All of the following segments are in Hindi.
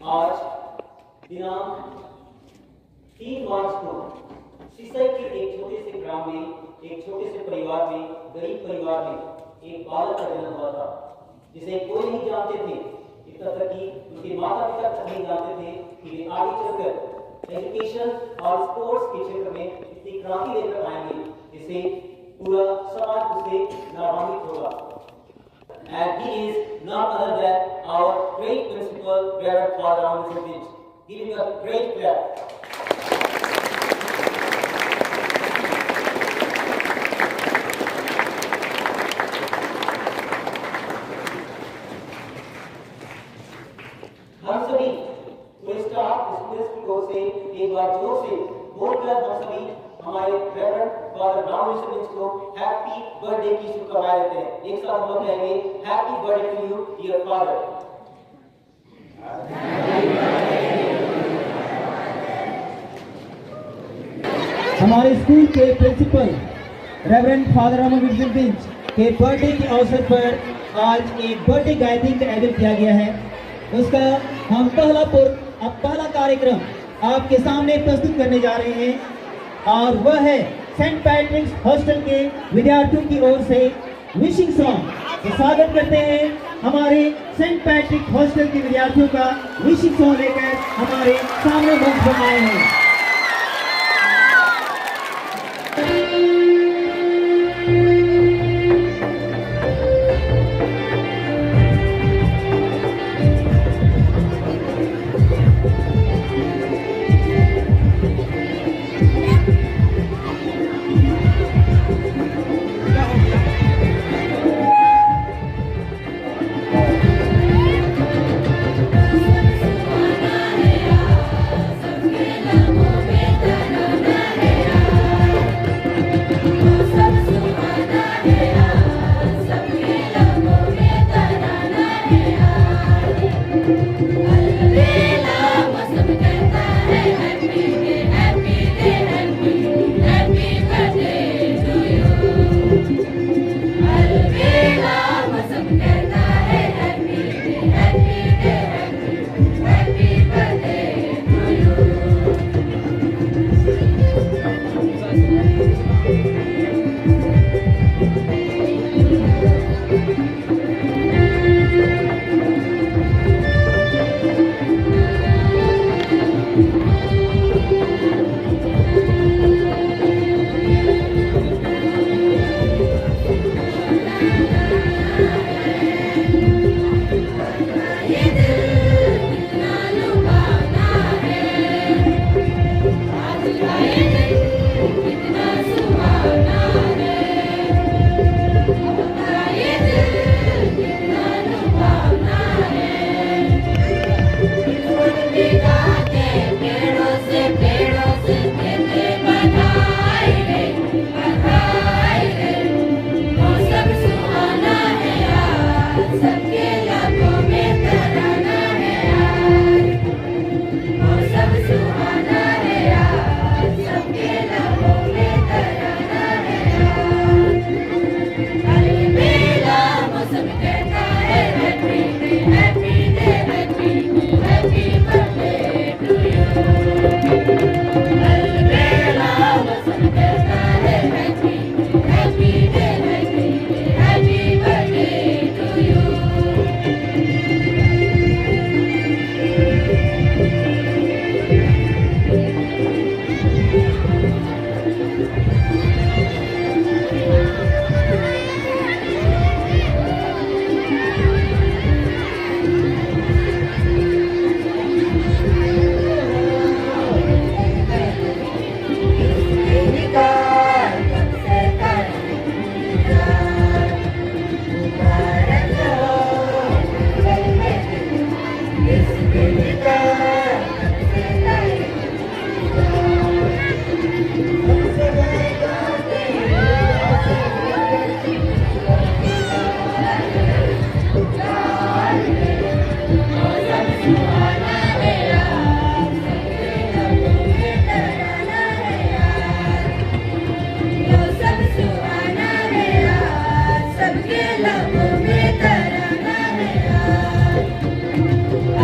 आज दिनांक 3 मार्च को सिसई के एक छोटे से ग्राम में, एक छोटे से परिवार में, गरीब परिवार में एक बालक का जन्म हुआ था, जिसे कोई नहीं जानते थे। इतना तक कि उनके माता पिता तक नहीं जानते थे कि वे आगे चलकर एजुकेशन और स्पोर्ट्स के क्षेत्र में इतनी क्रांति लेकर आएंगे जिससे पूरा समाज उससे लाभान्वित होगा। And he is none other than our great principal, Reverend Father Ramon Sindich. Give him a great clap. हम सभी पूरे स्टाफ स्टूडेंट्स की ओर से एक बार जोर से बोलकर हम सभी हमारे रेवरेंड फादर रामन सिंधिच को हैप्पी बर्थडे की शुभकामनाएं देते हैं। एक साथ हम लोग कहेंगे happy birthday to you dear father. हमारे स्कूल के प्रिंसिपल रेवरेंड फादर रामन सिंधिच के बर्थडे के अवसर पर आज एक बर्थडे गायत्री का आयोजन किया गया है। उसका हम पहला कार्यक्रम आपके सामने प्रस्तुत करने जा रहे हैं और वह है सेंट पैट्रिक्स हॉस्टल के विद्यार्थियों की ओर से विशिंग सॉन्ग। तो स्वागत करते हैं हमारे सेंट पैट्रिक हॉस्टल के विद्यार्थियों का विशिंग सॉन्ग लेकर हमारे सामने मंच पर आए हैं।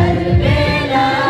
अलबेला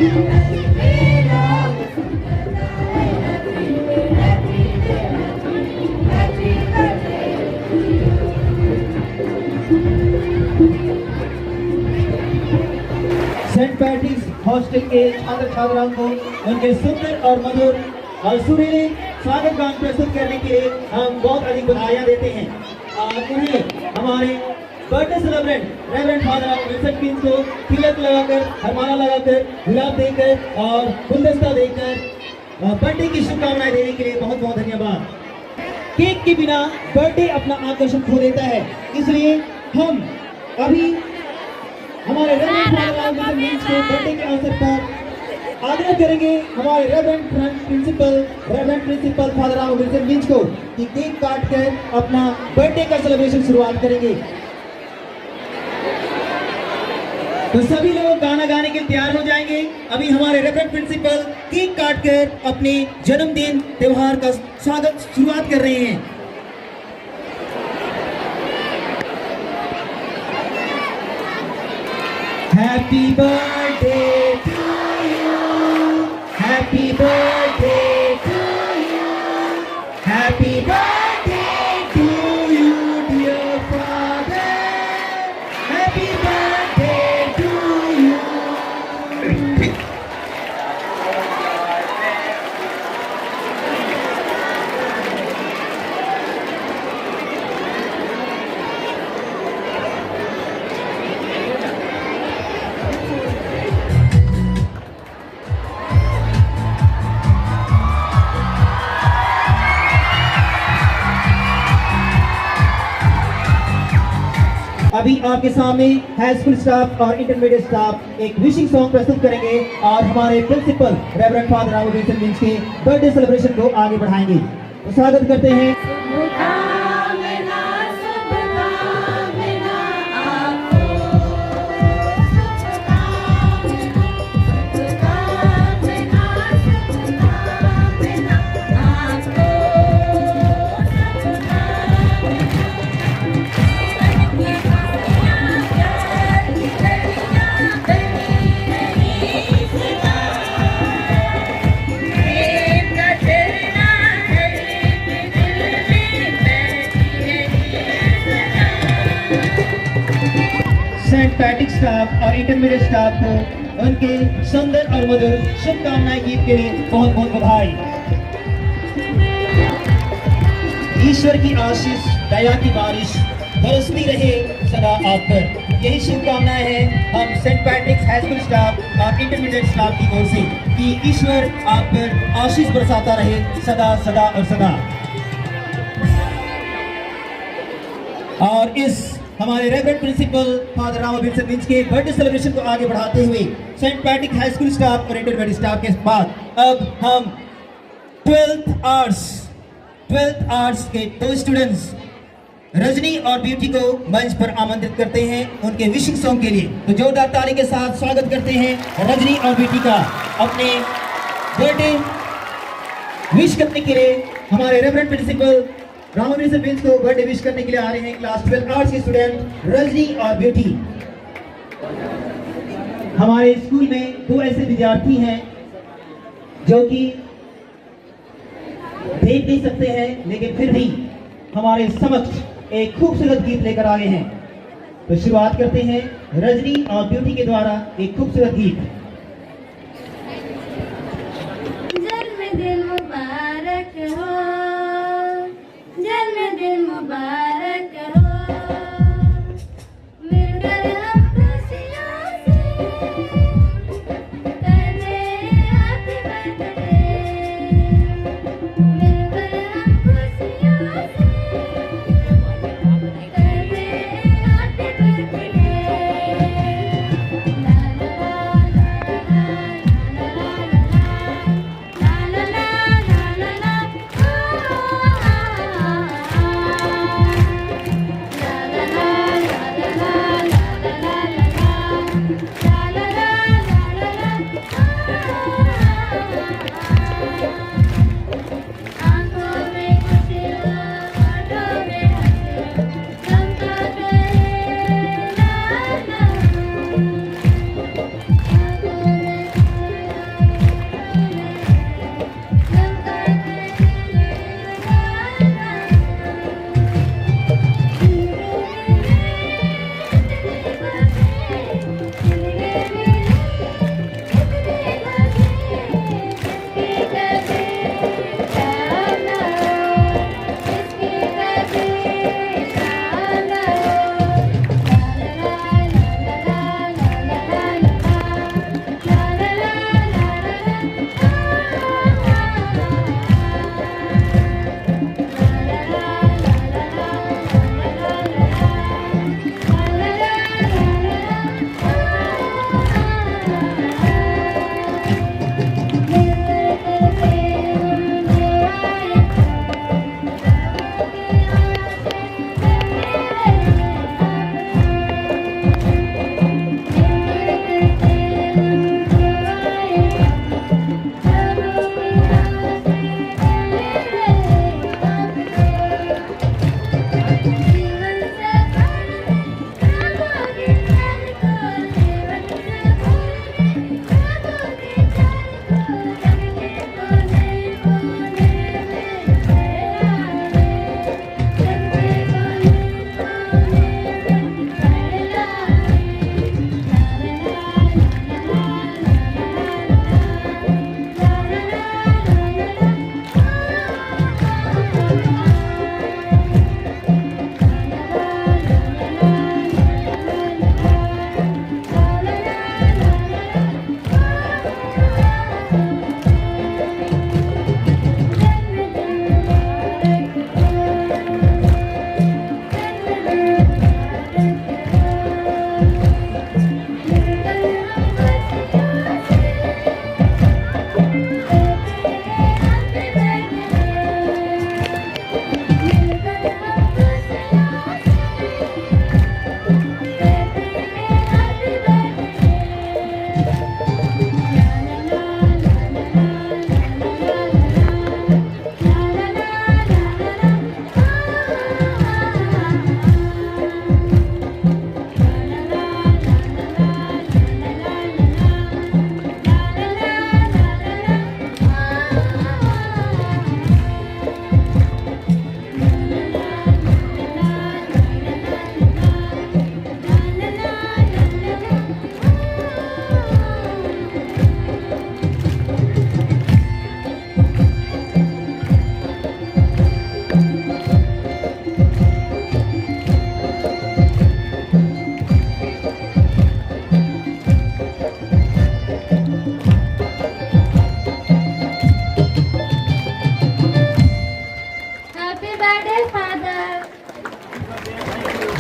सेंट पैट्रिक्स हॉस्टल के छात्र छात्राओं को उनके सुंदर और मधुर और सुरीले स्वागत गान प्रस्तुत करने के लिए हम बहुत अधिक बधाइयाँ देते हैं और उन्हें हमारे birthday celebrant reverend father Wilson Prince को तिलक लगाकर, हरमाला लगाकर, गुलाब देकर और गुलदस्ता देकर बर्थडे की शुभकामनाएं देने के लिए बहुत बहुत धन्यवाद। केक के बिना बर्थडे अपना आकर्षण खो देता है, इसलिए हम अभी हमारे रेवरेंड फादर विल्सन प्रिंस के बर्थडे के अवसर पर आग्रह करेंगे हमारे reverend principal father Ram Wilson Prince को कि केक काट कर अपना बर्थडे का सेलिब्रेशन शुरुआत करेंगे। तो सभी लोग गाना गाने के लिए तैयार हो जाएंगे। अभी हमारे रेवरेंड प्रिंसिपल केक काट कर अपने जन्मदिन त्योहार का स्वागत शुरुआत कर रहे हैं। Happy birthday to you, happy birthday to you, happy birthday to you dear father, happy birthday to you. अभी आपके सामने हाई स्कूल स्टाफ और इंटरमीडिएट स्टाफ एक विशिंग सॉन्ग प्रस्तुत करेंगे और हमारे principal reverend father Ram Wilson Prince के बर्थडे सेलिब्रेशन को आगे बढ़ाएंगे। तो स्वागत करते हैं। सेंट पैट्रिक स्टाफ और इंटरमीडिएट स्टाफ को उनके सुंदर और मधुर शुभकामनाएं गीत के लिए बहुत बहुत बधाई। ईश्वर की आशीष, दया की बारिश बरसती रहे सदा आप पर, यही शुभकामनाएं हैं हम Saint Patrick's high school staff और इंटरमीडिएट स्टाफ की ओर से कि ईश्वर आप पर आशीष बरसाता रहे सदा सदा और सदा। और इस हमारे reverend principal father Ram Wilson Prince के बर्थडे सेलिब्रेशन को आगे बढ़ाते हुए Saint Patrick high school staff और इंटरमीडिएट स्टाफ के बाद अब हम 12th आर्ट्स के 2 स्टूडेंट्स रजनी और ब्यूटी को मंच पर आमंत्रित करते हैं उनके विशिंग सॉन्ग के लिए। तो जोरदार ताली के साथ स्वागत करते हैं रजनी और ब्यूटी का अपने बर्थडे विश करने के लिए। हमारे reverend principal Ram Wilson Prince को बर्थडे विश करने के लिए आ रहे हैं क्लास 12 आर्ट्स के स्टूडेंट रजनी और ब्यूटी। हमारे स्कूल में 2 ऐसे विद्यार्थी हैं जो कि देख नहीं सकते हैं लेकिन फिर भी हमारे समक्ष एक खूबसूरत गीत लेकर आए हैं। तो शुरुआत करते हैं रजनी और ब्यूटी के द्वारा एक खूबसूरत गीत। जन्मदिन मुबारक हो, जन्मदिन मुबारक हो, मिलकर हम खुशियों से करते हैप्पी बर्थडे, मिलकर हम खुशियों से करते हैप्पी बर्थडे। ला ला ला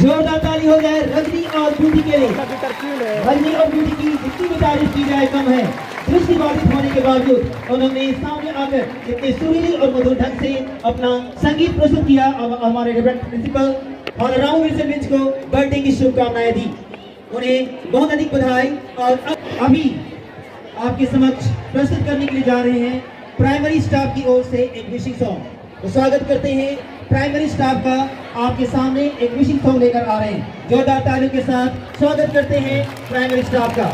जोरदार ताली हो जाए रजनी और ब्यूटी के लिए। रजनी और ब्यूटी की जितनी भी तारीफ की जाए कम है। दृष्टिबाधित होने के बावजूद उन्होंने सामने आकर इतने सुरीली और मधुर ढंग से अपना संगीत प्रस्तुत किया और हमारे रेवरेंड प्रिंसिपल और राम विल्सन विंच को बर्थडे की शुभकामनाएं दी। उन्हें बहुत अधिक बधाई। और अभी आपके समक्ष प्रस्तुत करने के लिए जा रहे हैं प्राइमरी स्टाफ की ओर से एक विशिंग सॉन्ग। तो स्वागत करते हैं प्राइमरी स्टाफ का। आपके सामने एक विशिंग सॉन्ग लेकर आ रहे हैं। जोरदार तालियों के साथ स्वागत करते हैं प्राइमरी स्टाफ का।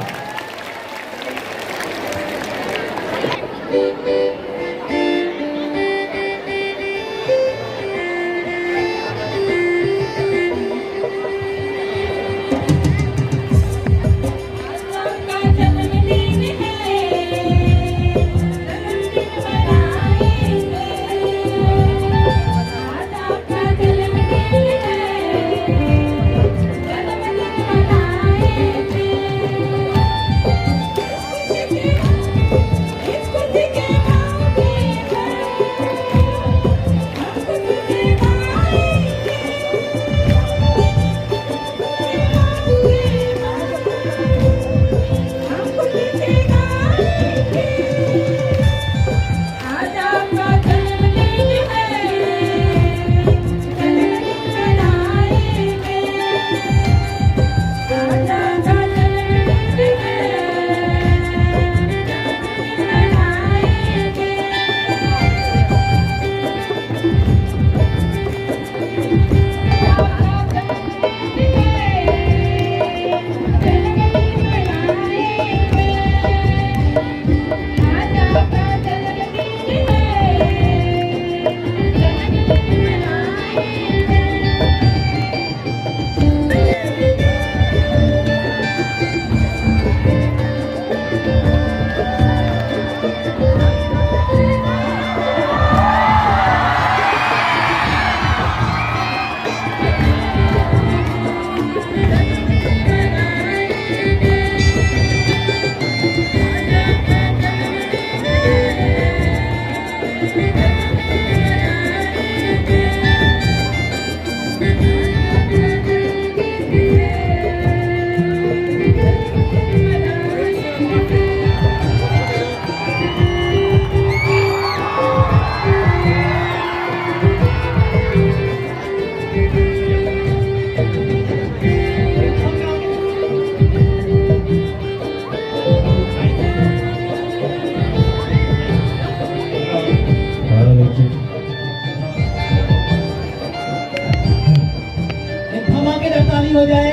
हो जाए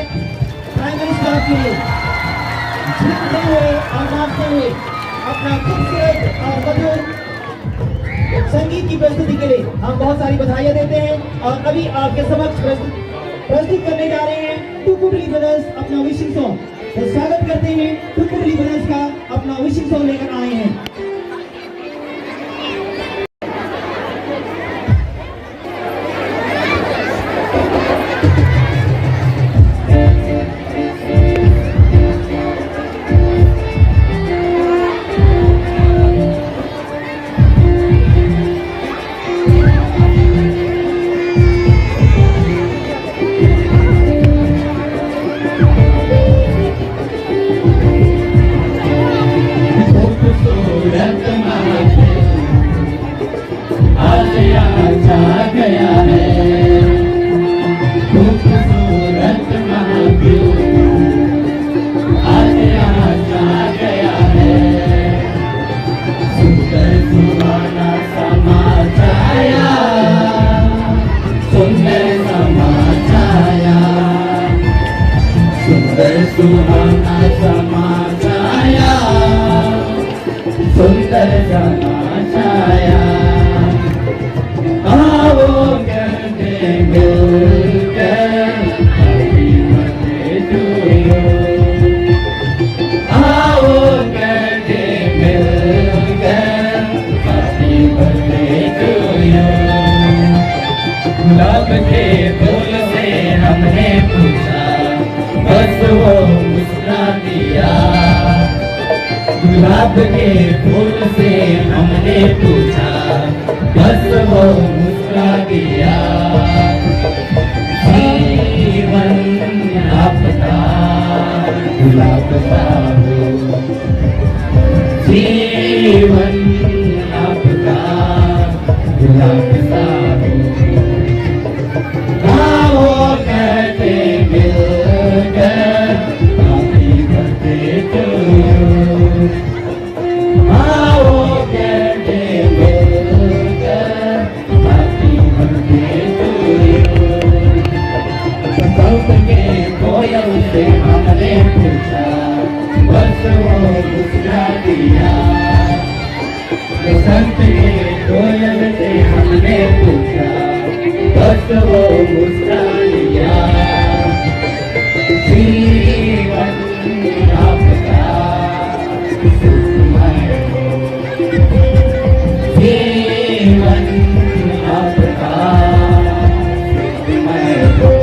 प्राइमरी स्टाफ के लिए झूमते हुए और नाचते हुए अपना खूबसूरत और मधुर संगीत की प्रस्तुति के लिए हम बहुत सारी बधाइयां देते हैं और अभी आपके समक्ष प्रस्तुत करने जा रहे हैं टू कुडली ब्रदर्स अपना विशिंग सॉन्ग। तो स्वागत करते हैं टू कुडली ब्रदर्स का अपना विशिंग सॉन्ग लेकर आए हैं। सुहाना समा छाया सुंदर समा छाया आओ कहते मिलकर हैप्पी बर्थडे टू यू आओ कहते मिलकर हैप्पी बर्थडे टू यू गुलाब के फूल से हमने पूछा बस वो मुस्कुरा दिया गुलाब के फूल से हमने पूछा बस वो मुस्कुरा दिया जीवन आपका गुलाब सा हो जीवन आपका गुलाब सा हो आओ कहते हमने पूछा बस वो मुस्कुरा दिया बसंत के कोयल से हमने पूछा बस वो मुस्कुरा दिया जीवन आपका सुखमय हो जीवन आपका सुखमय हो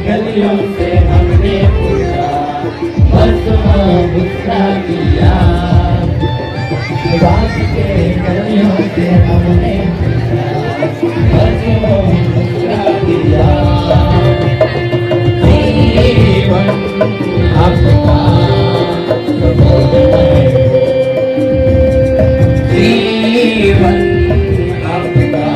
गलियों से हमने पूछा बस वो मुस्कुरा दिया बाग के गलियों से हमने पूछा बस वो मुस्कुरा दिया जीवन आपका जीवन आपका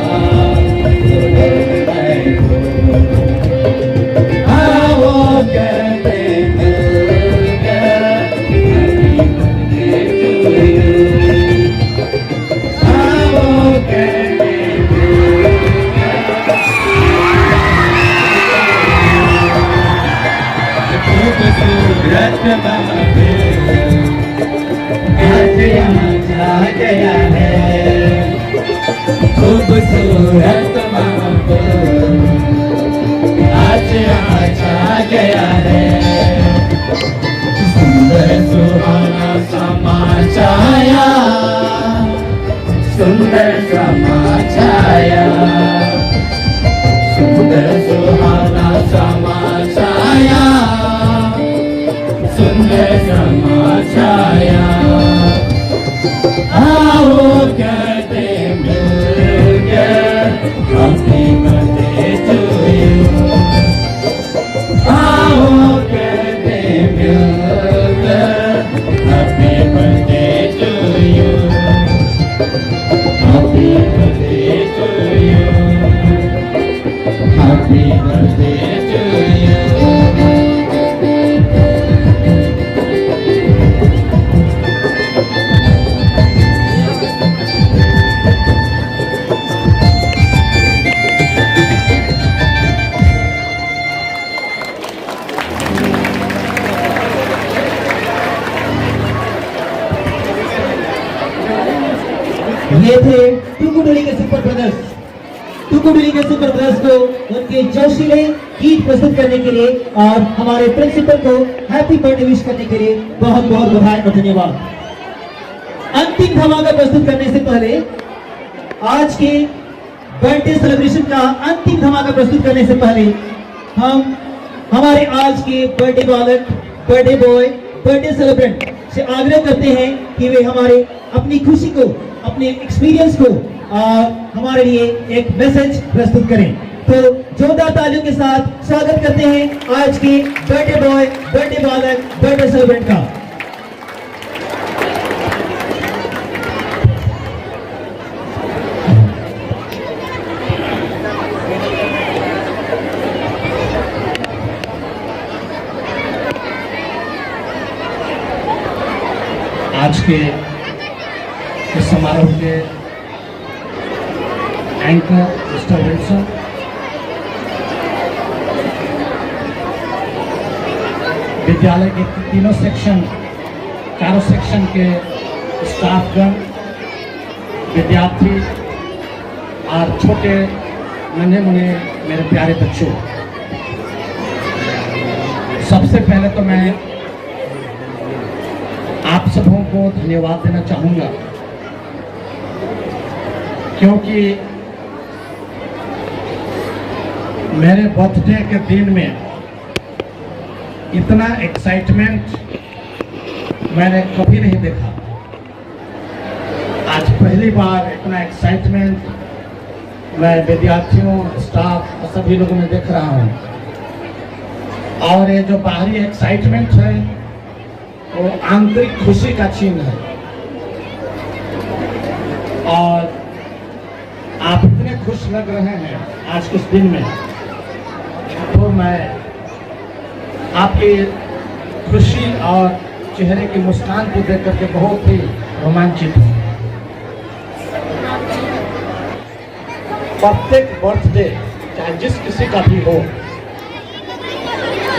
गया है खूबसूरत महबूब आज आ गया है सुंदर सुहाना समा छाया सुंदर समा छाया सुंदर सुहाना समा छाया सुंदर समा छाया आओ कहते मिलकर हैप्पी बर्थडे टू यू आओ कहते मिलकर happy birthday to you happy birthday to you ये थे टुकुडुली के सुपर ब्रदर्स। टुकुडुली के सुपर ब्रदर्स को उनके जोशीले गीत प्रस्तुत करने के लिए और हमारे प्रिंसिपल को हैप्पी बर्थडे विश करने के लिए बहुत बहुत बधाई और धन्यवाद। अंतिम धमाका प्रस्तुत करने से पहले आज के बर्थडे सेलिब्रेशन का अंतिम धमाका प्रस्तुत करने से पहले हम हमारे आज के बर्थडे बालक, बर्थडे बॉय, बर्थडे सेलिब्रेंट से आग्रह करते हैं कि वे हमारे अपनी खुशी को, अपने एक्सपीरियंस को हमारे लिए एक मैसेज प्रस्तुत करें। तो जोरदार तालियों के साथ स्वागत करते हैं आज के बर्थडे बॉय, बर्थडे बालक, बर्थडे सेलिब्रेंट का। आज के इस समारोह के एंकर मिस्टर विल्सन, विद्यालय के तीनों सेक्शन, चारों सेक्शन के स्टाफगण, विद्यार्थी और छोटे नन्हे मुन्ने मेरे प्यारे बच्चों, सबसे पहले तो मैं आप सबों को धन्यवाद देना चाहूँगा, क्योंकि मेरे बर्थडे के दिन में इतना एक्साइटमेंट मैंने कभी नहीं देखा। आज पहली बार इतना एक्साइटमेंट मैं विद्यार्थियों, स्टाफ और सभी लोगों में देख रहा हूँ। और ये जो बाहरी एक्साइटमेंट है वो आंतरिक खुशी का चिन्ह है। और आप इतने खुश लग रहे हैं आज के इस दिन में, तो मैं आपकी खुशी और चेहरे की मुस्कान को देख करके बहुत ही रोमांचित हूँ। प्रत्येक बर्थडे चाहे जिस किसी का भी हो,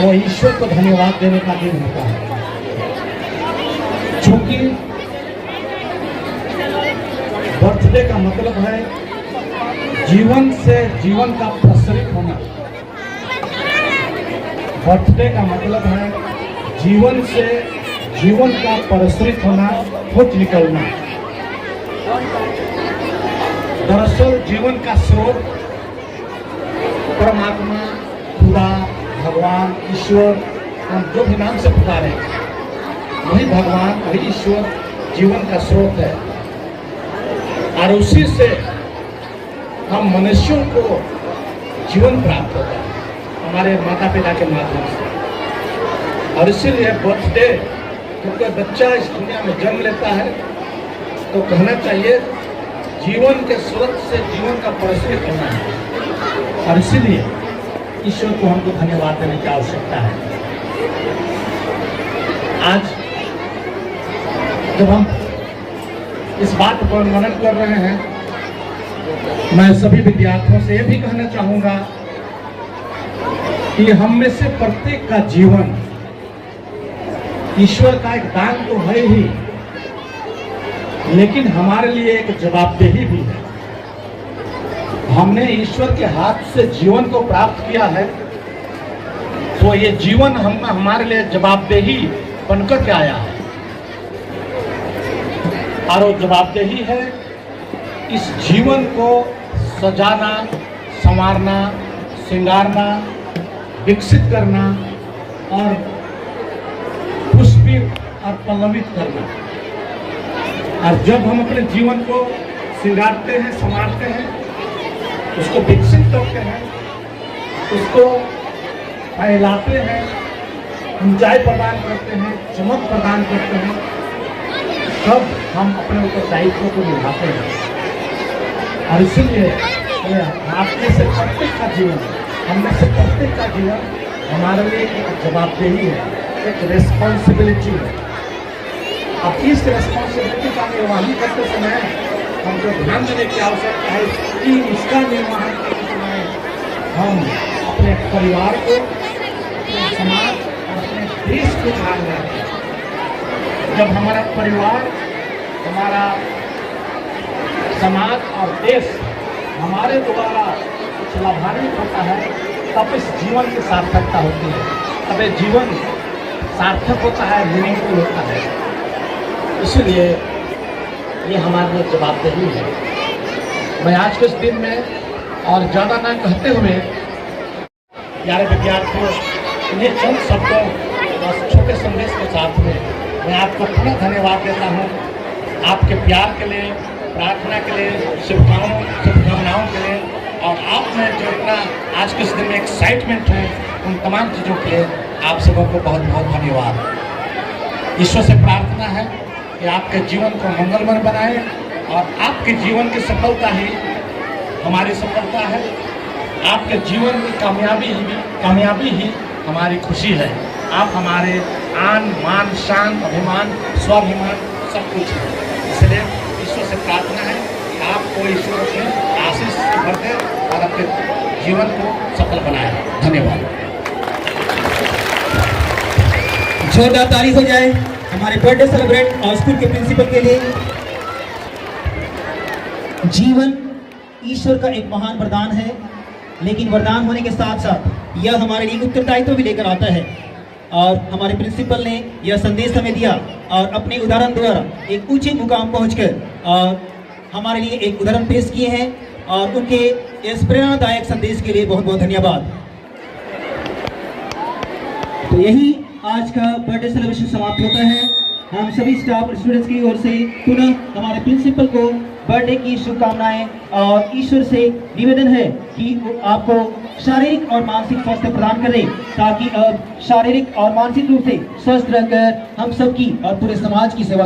वो ईश्वर को धन्यवाद देने का दिन होता है, क्योंकि बर्थडे का मतलब है जीवन से जीवन का प्रसरित होना। बर्थडे का मतलब है जीवन से जीवन का प्रसरित होना, फूट निकलना। दरअसल जीवन का स्रोत परमात्मा, खुदा, भगवान, ईश्वर, हम जो भी नाम से पुकारे, वही भगवान, वही ईश्वर जीवन का स्रोत है। और उसी से हम मनुष्यों को जीवन प्राप्त होता है, हमारे माता पिता के माध्यम से। और इसीलिए बर्थडे, क्योंकि बच्चा इस दुनिया में जन्म लेता है, तो कहना चाहिए जीवन के स्रोत से जीवन का प्रसरित होना है। और इसीलिए ईश्वर को हमको धन्यवाद देने की आवश्यकता है। आज जब हम इस बात पर मनन कर रहे हैं, मैं सभी विद्यार्थियों से यह भी कहना चाहूँगा कि हम में से प्रत्येक का जीवन ईश्वर का एक दान तो है ही, लेकिन हमारे लिए एक जवाबदेही भी है। हमने ईश्वर के हाथ से जीवन को प्राप्त किया है, तो ये जीवन हमारे लिए जवाबदेही बनकर के आया है। और वो जवाबदेही है इस जीवन को सजाना, संवारना, श्रृंगारना, विकसित करना और पुष्पित और पल्लवित करना। और जब हम अपने जीवन को श्रृंगारते हैं, संवारते हैं, उसको विकसित करते हैं, उसको फैलाते हैं, ऊंचाई प्रदान करते हैं, चमक प्रदान करते हैं, तब हम अपने उत्तरदायित्व को निभाते हैं। और इसीलिए आप में से प्रत्येक का जीवन, हम में से प्रत्येक का जीवन हमारे लिए एक जवाबदेही है, एक रेस्पॉन्सिबिलिटी है। अब इस रेस्पॉन्सिबिलिटी का निर्वहन करते समय हमको ध्यान देने की आवश्यकता है कि इसका निर्वहन करते समय हम अपने परिवार को, अपने समाज और अपने देश को ध्यान में रखें। जब हमारा परिवार, हमारा समाज और देश हमारे द्वारा कुछ लाभान्वित होता है, तब इस जीवन की सार्थकता होती है, तब ये जीवन सार्थक होता है, मीनिंगफुल होता है। इसलिए ये हमारे लिए जवाबदेही है। मैं आज के इस दिन में और ज़्यादा ना कहते हुए प्यारे विद्यार्थियों, इन्हें चंद शब्दों और छोटे संदेश के साथ में मैं आपको पुनः धन्यवाद देता हूँ। आपके प्यार के लिए, प्रार्थना के लिए, शुभकामनाओं के लिए, और आप में जो इतना आज के इस दिन में एक्साइटमेंट है, उन तमाम चीज़ों के लिए आप सबों को बहुत बहुत धन्यवाद। ईश्वर से प्रार्थना है कि आपके जीवन को मंगलमय बनाए, और आपके जीवन की सफलता ही हमारी सफलता है। आपके जीवन की कामयाबी ही हमारी खुशी है। आप हमारे आन मान शान अभिमान स्वाभिमान सब कुछ है। इसलिए ईश्वर से प्रार्थना है कि आपको ईश्वर अपने आशीष भर दे और अपने जीवन को सफल बनाए। धन्यवाद। जोरदार ताली हो जाए हमारे बर्थडे सेलिब्रेट और स्कूल के प्रिंसिपल के लिए। जीवन ईश्वर का एक महान वरदान है, लेकिन वरदान होने के साथ साथ यह हमारे लिए उत्तरदायित्व भी लेकर आता है। और हमारे प्रिंसिपल ने यह संदेश हमें दिया और अपने उदाहरण द्वारा एक ऊंचे मुकाम पहुंचकर और हमारे लिए एक उदाहरण पेश किए हैं, और उनके इस प्रेरणादायक संदेश के लिए बहुत बहुत धन्यवाद। तो यही आज का बर्थडे सेलिब्रेशन समाप्त होता है। हम सभी स्टाफ और स्टूडेंट्स की ओर से पुनः हमारे प्रिंसिपल को बर्थडे की शुभकामनाएं, और ईश्वर से निवेदन है कि वो आपको शारीरिक और मानसिक स्वास्थ्य प्रदान करें, ताकि अब शारीरिक और मानसिक रूप से स्वस्थ रहकर हम सबकी और पूरे समाज की सेवा